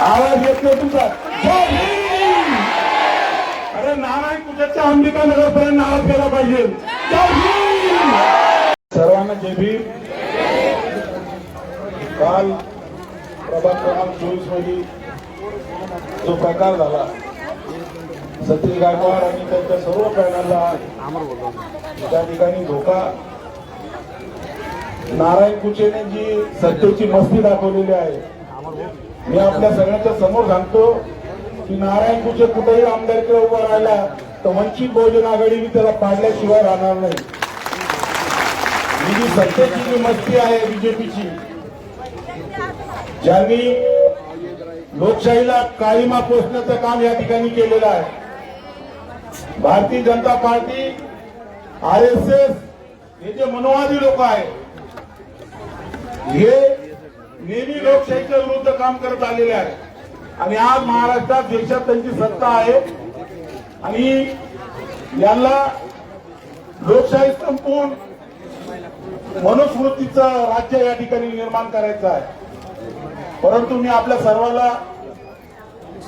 आवाज येत नाही तुमचा. जय भीम. अरे नारायण कुठच्या अंबिका नगर पर्यंत आवाज केला पाहिजे. जय भीम. सर्वांना जय भीम. काल प्रभाग क्रमांक 24 मध्ये जो प्रकार झाला, सतीश गायकवाड आणि त्यांच्या सर्व पॅनलला त्या ठिकाणी धोका, नारायण कुचेने जी सत्तेची मस्ती दाखवलेली आहे, मी आपल्या सगळ्यांच्या समोर सांगतो की नारायण कुचे कुठेही आमदारकीला उभा राहिला तर वंचित बहुजन आघाडी मी त्याला पाडल्याशिवाय राहणार नाही. ही जी सत्तेची जी मस्ती आहे बीजेपीची, ज्यांनी लोकशाहीला काळीमा पोचण्याचं काम या ठिकाणी केलेलं आहे, भारतीय जनता पार्टी, RSS हे जे मनोवादी लोक आहेत, हे नेहमी लोकशाहीच्या विरुद्ध काम करत आलेले आहेत आणि आज महाराष्ट्रात देशात त्यांची सत्ता आहे आणि यांना लोकशाही संपवून मनुस्मृतीचं राज्य या ठिकाणी निर्माण करायचं आहे. परंतु मी आपल्या सर्वांना,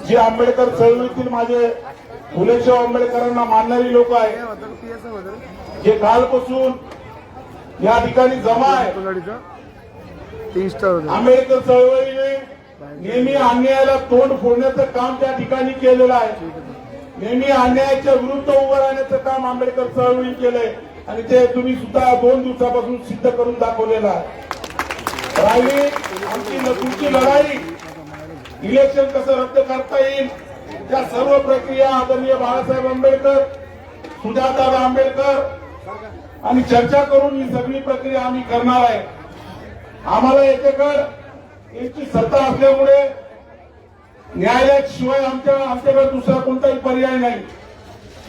जे आंबेडकर चळवळीतील माझे फुलेशाह आंबेडकरांना मानणारी लोक आहेत, जे कालपासून या ठिकाणी जमा आहे, आंबेडकर चळवळीने नेहमी अन्यायाला तोंड फोडण्याचं काम त्या ठिकाणी केलेलं आहे. नेहमी अन्यायाच्या विरुद्ध उभं राहण्याचं काम आंबेडकर चळवळी केलंय आणि ते तुम्ही सुद्धा 2 दिवसापासून सिद्ध करून दाखवलेलं आहे. राहिली आमची तुमची लढाई, इलेक्शन कसं रद्द करता येईल, त्या सर्व प्रक्रिया आदरणीय बाळासाहेब आंबेडकर, सुजाताराव आंबेडकर आणि चर्चा करून ही सगळी प्रक्रिया आम्ही करणार आहे. आम्हाला याच्याकडे याची सत्ता असल्यामुळे न्यायालयाशिवाय आमच्याकडे दुसरा कोणताही पर्याय नाही.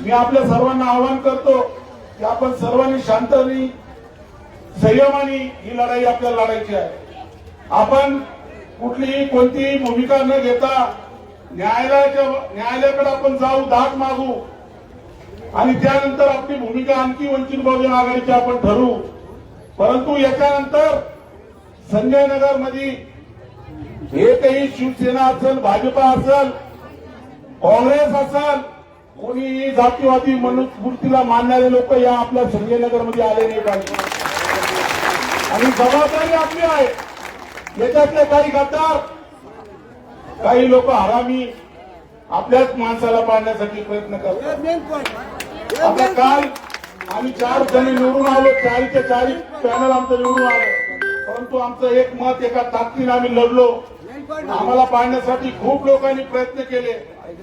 मी आपल्या सर्वांना आवाहन करतो की आपण सर्वांनी शांततेने, संयमाने ही लढाई आपल्याला लढायची आहे. आपण कुठलीही कोणतीही भूमिका न घेता न्यायालयाकडे आपण जाऊ, दाद मागू आणि त्यानंतर आपली भूमिका आणखी वंचित बहुजन आघाडीची आपण ठरवू. परंतु याच्यानंतर संजय नगर मध्ये एकही शिवसेना असेल, भाजपा असेल, काँग्रेस असेल, कोणीही जातीवादी मनुस्मृतीला मानणारे लोक या आपल्या संजय नगर मध्ये आले नाही पाहिजे आणि जबाबदारी आपली आहे. याच्यातले काही गद्दार, काही लोक हरामी आपल्याच माणसाला पाडण्यासाठी प्रयत्न करतात. आता काल आम्ही 4 जण निवडून आलो, 4च्या 4 पॅनल आमचं निवडून आलं, परंतु आमचं एक मत एका ताकदीने आम्ही लढलो. आम्हाला पाडण्यासाठी खूप लोकांनी प्रयत्न केले.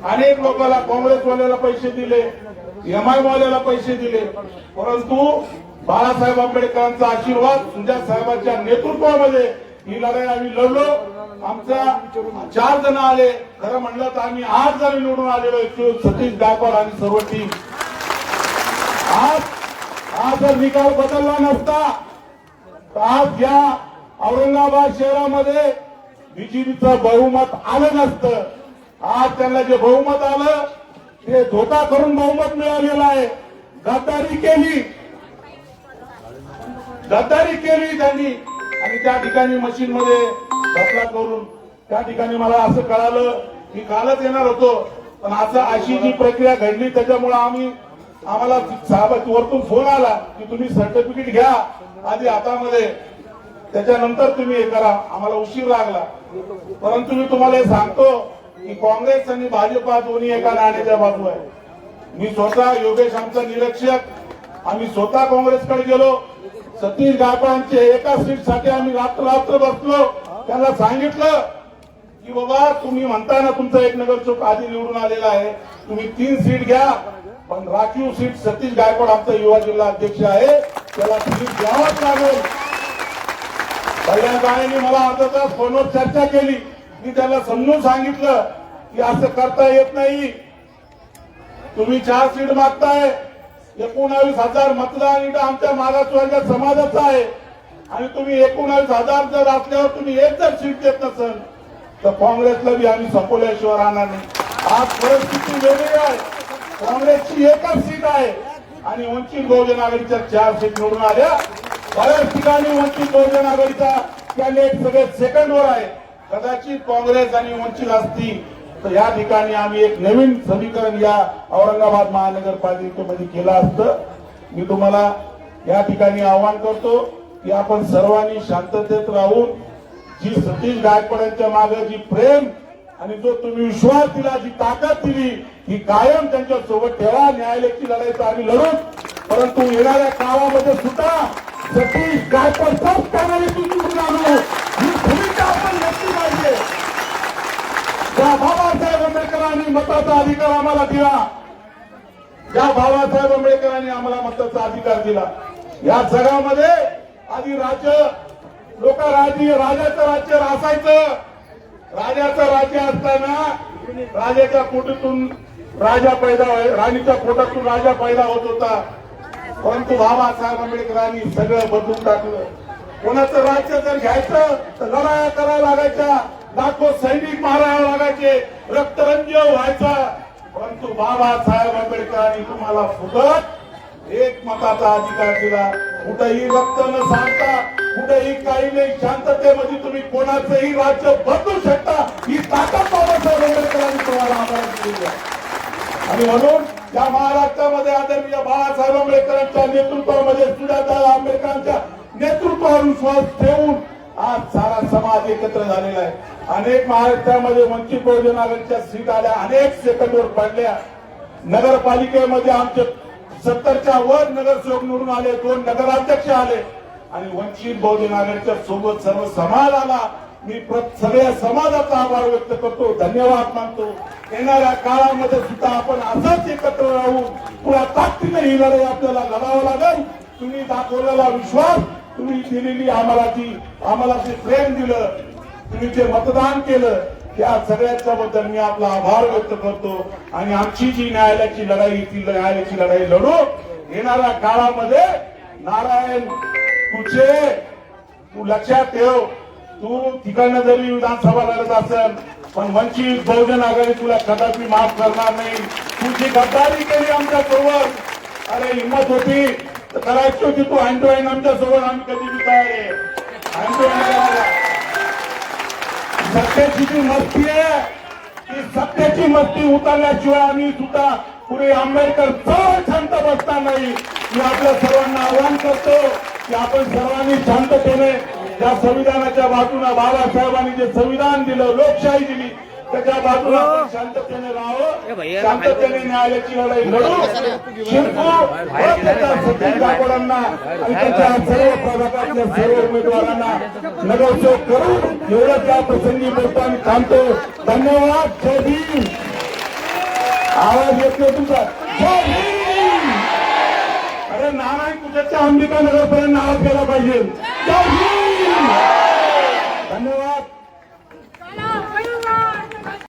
अनेक लोकांना, काँग्रेसवाल्याला पैसे दिले, MI वाल्याला पैसे दिले, परंतु बाळासाहेब आंबेडकरांचा आशीर्वाद, सुजात साहेबांच्या नेतृत्वामध्ये ही लढाई आम्ही लढलो. आमचा 4 जण आले, खरं म्हणलं तर आम्ही 8 जण निवडून आलेलो, सतीश गायकवाड आणि सर्व टीम. आज जर निकाल बदलला नसता तर आज या औरंगाबाद शहरामध्ये बीजेपीचं बहुमत आलं नसतं. आज त्यांना जे बहुमत आलं ते धोका करून बहुमत मिळालेलं आहे. गद्दारी केली त्यांनी आणि त्या ठिकाणी मशीन मध्ये घपला करून त्या ठिकाणी मला असं कळालं की कालच येणार होतो, पण असं अशी जी प्रक्रिया घडली त्याच्यामुळे आम्हाला वरतून फोन आला की तुम्ही सर्टिफिकेट घ्या आधी हातामध्ये, त्याच्यानंतर तुम्ही हे करा. आम्हाला उशीर लागला, परंतु मी तुम्हाला हे सांगतो की काँग्रेस आणि भाजपा दोन्ही एका नाण्याच्या बाजू आहे. मी स्वतः, योगेश आमचा निरीक्षक, आम्ही स्वतः काँग्रेसकडे गेलो. सतीश गायकवाडांच्या एका सीटसाठी आम्ही रात्र बसलो. त्यांना सांगितलं की बाबा, तुम्ही म्हणता ना तुमचा एक नगरसेवक आधी निवडून आलेला आहे, तुम्ही 3 सीट घ्या, पण राखीव सीट सतीश गायकवाड आमचा युवा जिल्हा अध्यक्ष आहे, त्याला सीट द्यावाच लागेल. कल्याणबाईंनी मला अर्धा तास फोनवर चर्चा केली. मी त्याला समजून सांगितलं की असं करता येत नाही. तुम्ही 4 सीट मागताय, 19,000 मतदान इथं आमच्या मागासवर्गीय समाजाचं आहे आणि तुम्ही 19,000 जर असल्यावर तुम्ही एक जर सीट देत नसेल तर काँग्रेसला बी आम्ही संपवल्याशिवाय राहणार नाही. आज परिस्थिती वेगळी आहे. काँग्रेसची एकच सीट आहे आणि वंचित बहुजन आघाडीच्या 4 सीट निवडून आल्या. बऱ्याच ठिकाणी वंचित बहुजन आघाडीचा कॅन्डिडेट सगळे सेकंडवर आहे. कदाचित काँग्रेस आणि वंचित असती तर या ठिकाणी आम्ही एक नवीन समीकरण या औरंगाबाद महानगरपालिकेमध्ये केलं असतं. मी तुम्हाला या ठिकाणी आवाहन करतो की आपण सर्वांनी शांततेत राहून जी सतीश गायकवाडांच्या मागे जी प्रेम आणि जो तुम्ही विश्वास दिला, जी ताकद दिली, ही कायम त्यांच्या सोबत ठेवा. न्यायालयाची लढाई तर आम्ही लढू, परंतु येणाऱ्या काळामध्ये सुद्धा सतीश गायकवाड निवडून आणू ही भूमिका आपण घेतली पाहिजे. ज्या बाबासाहेब आंबेडकरांनी मताचा अधिकार आम्हाला दिला, ज्या बाबासाहेब आंबेडकरांनी आम्हाला मताचा अधिकार दिला, या जगामध्ये आधी राजाचं राज्य असायचं. राजाचं राज्य असताना राजाच्या पोटातून राजा राणीच्या पोटातून राजा पैदा होत होता. परंतु बाबासाहेब आंबेडकरांनी सगळं बदलून टाकलं. कोणाचं राज्य जर घ्यायचं तर लढाया करायला लागायच्या, लाखो सैनिक मारायला लागायचे, रक्तरंजित व्हायचा. परंतु बाबासाहेब आंबेडकरांनी तुम्हाला फुकट एक मताचा अधिकार दिला. कुठेही रक्त न सांडता, कुठेही काही नाही, शांततेमध्ये तुम्ही कोणाचंही राज्य बदलू शकता. ही ताकद बाबासाहेब आंबेडकरांनी तुम्हाला आम्हाला दिली आहे. आणि म्हणून या महाराष्ट्रामध्ये आदरणीय बाळासाहेब आंबेडकरांच्या नेतृत्वामध्ये, सुजाता आंबेडकरांच्या नेतृत्वावर विश्वास ठेवून आज सारा समाज एकत्र झालेला आहे. अनेक महाराष्ट्रामध्ये वंचित बहुजन आघाडीच्या सीट आल्या, अनेक सेकंडवर पडल्या. नगरपालिकेमध्ये आमचे 70च्या वर नगरसेवक निवडून आले, 2 नगराध्यक्ष आले आणि वंचित बहुजन आघाडीच्या सोबत सर्व समाज आला. मी सगळ्या समाजाचा आभार व्यक्त करतो, धन्यवाद मानतो. येणाऱ्या काळामध्ये सुद्धा आपण असंच एकत्र राहून पुन्हा ताकदीने ही लढाई आपल्याला लढावं लागेल. तुम्ही दाखवलेला विश्वास, तुम्ही दिलेली आम्हाला जे प्रेम दिलं, तुम्ही जे मतदान केलं, त्या सगळ्यांच्या बद्दल मी आपला आभार व्यक्त करतो. आणि आमची जी न्यायालयाची लढाई, ती न्यायालयाची लढाई लढू. येणाऱ्या काळामध्ये नारायण तुझे तू लक्षात ठेव, तू तिकडनं जरी विधानसभा लढत असेल पण वंचित बहुजन आघाडी तुला कदापि माफ करणार नाही. तू जी गद्दारी केली आमच्या सोबत, अरे हिंमत होती तर करायची होती तू हँड टू हँड आमच्या सोबत, आम्ही कधी बी तयार आहे हँड टू हँड करायला. सत्तेची जी मस्ती आहे, ती सत्तेची मस्ती उतरल्याशिवाय आम्ही सुद्धा पुढे आंबेडकर जवळ शांत बसणार नाही. मी आपल्या सर्वांना आवाहन करतो की आपण सर्वांनी शांततेने त्या संविधानाच्या बाजूने, बाबासाहेबांनी जे संविधान दिलं, लोकशाही दिली, त्याच्या बाजूला आपण शांततेने राहावं, शांततेने न्यायालयाची लढाई लढू. सतीश गायकवाडांना आणि त्याच्या सर्व प्रभागातल्या सर्व उमेदवारांना नगरसेवक करू, एवढं त्या प्रसंगी बोलतो आणि थांबतो. धन्यवाद. जय भीम. आवाज येत नाही तुमचा. जय भीम. अरे नारायण तुझ्याच्या अंबिका नगरपर्यंत आवाज केला पाहिजे. जय भीम.